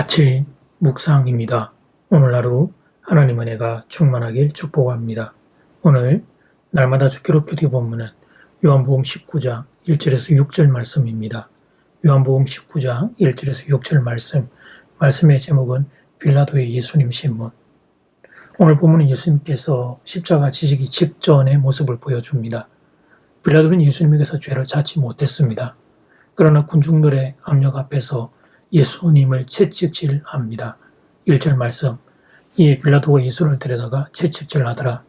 아침 묵상입니다. 오늘 하루 하나님 은혜가 충만하길 축복합니다. 오늘 날마다 주기로 표기 본문은 요한복음 19장 1절에서 6절 말씀입니다. 요한복음 19장 1절에서 6절 말씀의 제목은 빌라도의 예수님 신문. 오늘 본문은 예수님께서 십자가 지시기 직전의 모습을 보여줍니다. 빌라도는 예수님에게서 죄를 찾지 못했습니다. 그러나 군중들의 압력 앞에서 예수님을 채찍질합니다. 1절 말씀, 이에 빌라도가 예수를 데려다가 채찍질하더라.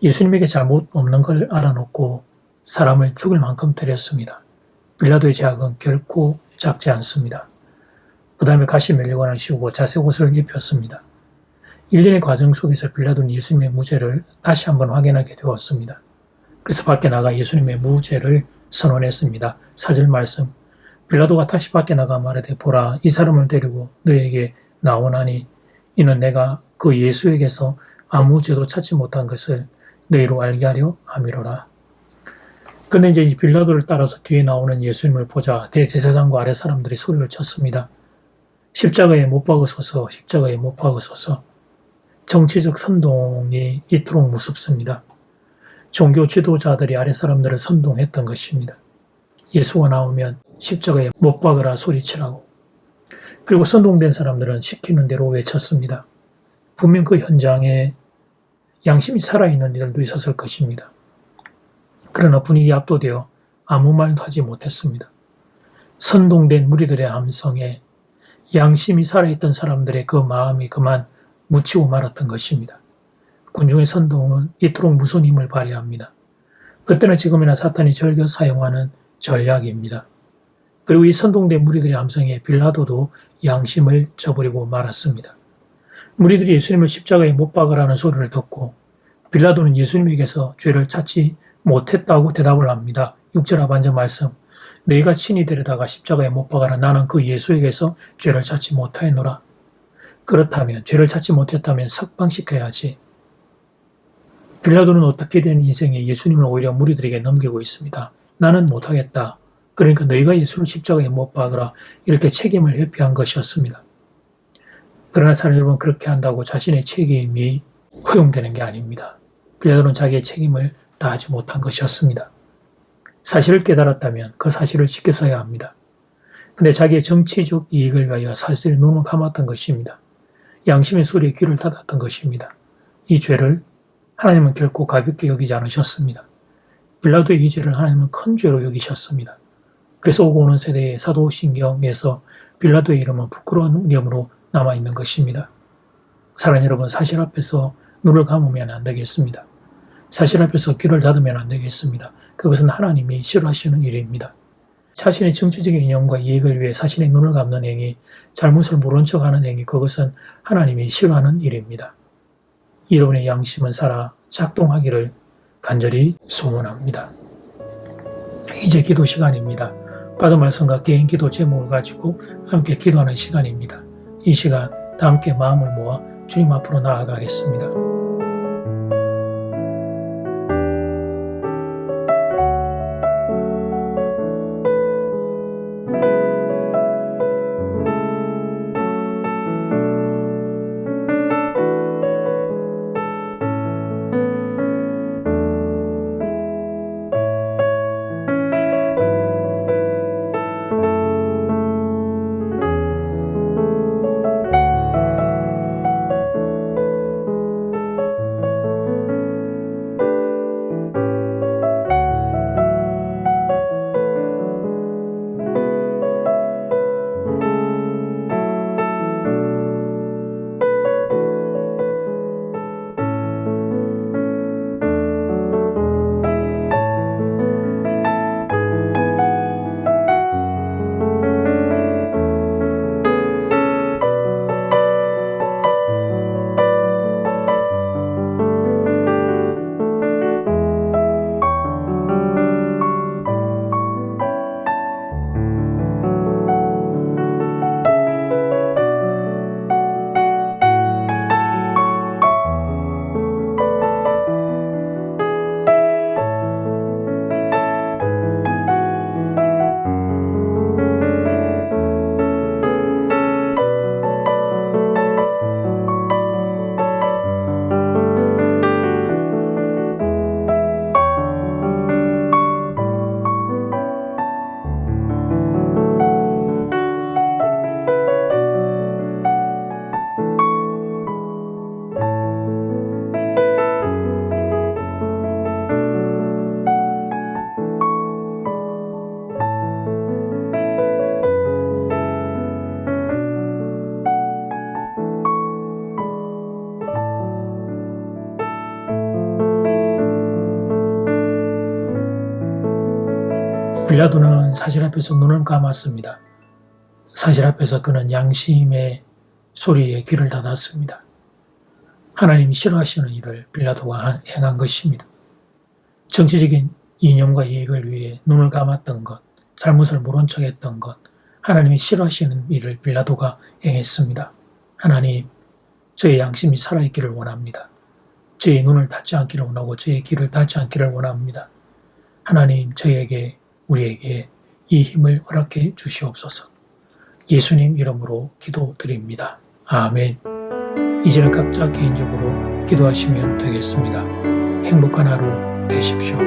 예수님에게 잘못 없는 걸 알아놓고 사람을 죽일 만큼 때렸습니다. 빌라도의 죄악은 결코 작지 않습니다. 그 다음에 가시 멜리관을 씌우고 자색 옷을 입혔습니다. 일련의 과정 속에서 빌라도는 예수님의 무죄를 다시 한번 확인하게 되었습니다. 그래서 밖에 나가 예수님의 무죄를 선언했습니다. 4절 말씀, 빌라도가 다시 밖에 나가 말하되 보라, 이 사람을 데리고 너에게 나오나니 이는 내가 그 예수에게서 아무 죄도 찾지 못한 것을 너희로 알게 하려 함이로라. 근데 이제 이 빌라도를 따라서 뒤에 나오는 예수님을 보자 대제사장과 아래 사람들이 소리를 쳤습니다. 십자가에 못 박으소서, 십자가에 못 박으소서. 정치적 선동이 이토록 무섭습니다. 종교 지도자들이 아래 사람들을 선동했던 것입니다. 예수가 나오면 십자가에 못 박으라 소리치라고. 그리고 선동된 사람들은 시키는 대로 외쳤습니다. 분명 그 현장에 양심이 살아있는 이들도 있었을 것입니다. 그러나 분위기에 압도되어 아무 말도 하지 못했습니다. 선동된 무리들의 함성에 양심이 살아있던 사람들의 그 마음이 그만 묻히고 말았던 것입니다. 군중의 선동은 이토록 무서운 힘을 발휘합니다. 그때는 지금이나 사탄이 즐겨 사용하는 전략입니다. 그리고 이 선동된 무리들의 함성에 빌라도도 양심을 저버리고 말았습니다. 무리들이 예수님을 십자가에 못 박으라는 소리를 듣고 빌라도는 예수님에게서 죄를 찾지 못했다고 대답을 합니다. 6절 하반절 말씀, 너희가 친히 데려다가 십자가에 못 박아라. 나는 그 예수에게서 죄를 찾지 못하였노라. 그렇다면 죄를 찾지 못했다면 석방시켜야지. 빌라도는 어떻게 된 인생에 예수님을 오히려 무리들에게 넘기고 있습니다. 나는 못하겠다. 그러니까 너희가 예수를 십자가에 못 박으라. 이렇게 책임을 회피한 것이었습니다. 그러나 사랑 여러분, 그렇게 한다고 자신의 책임이 허용되는 게 아닙니다. 빌라도는 자기의 책임을 다하지 못한 것이었습니다. 사실을 깨달았다면 그 사실을 지켜서야 합니다. 근데 자기의 정치적 이익을 위하여 사실에 눈을 감았던 것입니다. 양심의 소리에 귀를 닫았던 것입니다. 이 죄를 하나님은 결코 가볍게 여기지 않으셨습니다. 빌라도의 이 죄를 하나님은 큰 죄로 여기셨습니다. 그래서 오고 오는 세대의 사도신경에서 빌라도의 이름은 부끄러운 이름으로 남아있는 것입니다. 사랑하는 여러분, 사실 앞에서 눈을 감으면 안 되겠습니다. 사실 앞에서 귀를 닫으면 안 되겠습니다. 그것은 하나님이 싫어하시는 일입니다. 자신의 정치적인 이념과 이익을 위해 자신의 눈을 감는 행위, 잘못을 모른 척하는 행위, 그것은 하나님이 싫어하는 일입니다. 여러분의 양심은 살아 작동하기를 간절히 소원합니다. 이제 기도 시간입니다. 받은 말씀과 개인 기도 제목을 가지고 함께 기도하는 시간입니다. 이 시간 다 함께 마음을 모아 주님 앞으로 나아가겠습니다. 빌라도는 사실 앞에서 눈을 감았습니다. 사실 앞에서 그는 양심의 소리에 귀를 닫았습니다. 하나님이 싫어하시는 일을 빌라도가 행한 것입니다. 정치적인 이념과 이익을 위해 눈을 감았던 것, 잘못을 모른 척했던 것, 하나님이 싫어하시는 일을 빌라도가 행했습니다. 하나님, 저의 양심이 살아있기를 원합니다. 저의 눈을 닫지 않기를 원하고 저의 귀를 닫지 않기를 원합니다. 하나님, 저에게, 우리에게 이 힘을 허락해 주시옵소서. 예수님 이름으로 기도드립니다. 아멘. 이제는 각자 개인적으로 기도하시면 되겠습니다. 행복한 하루 되십시오.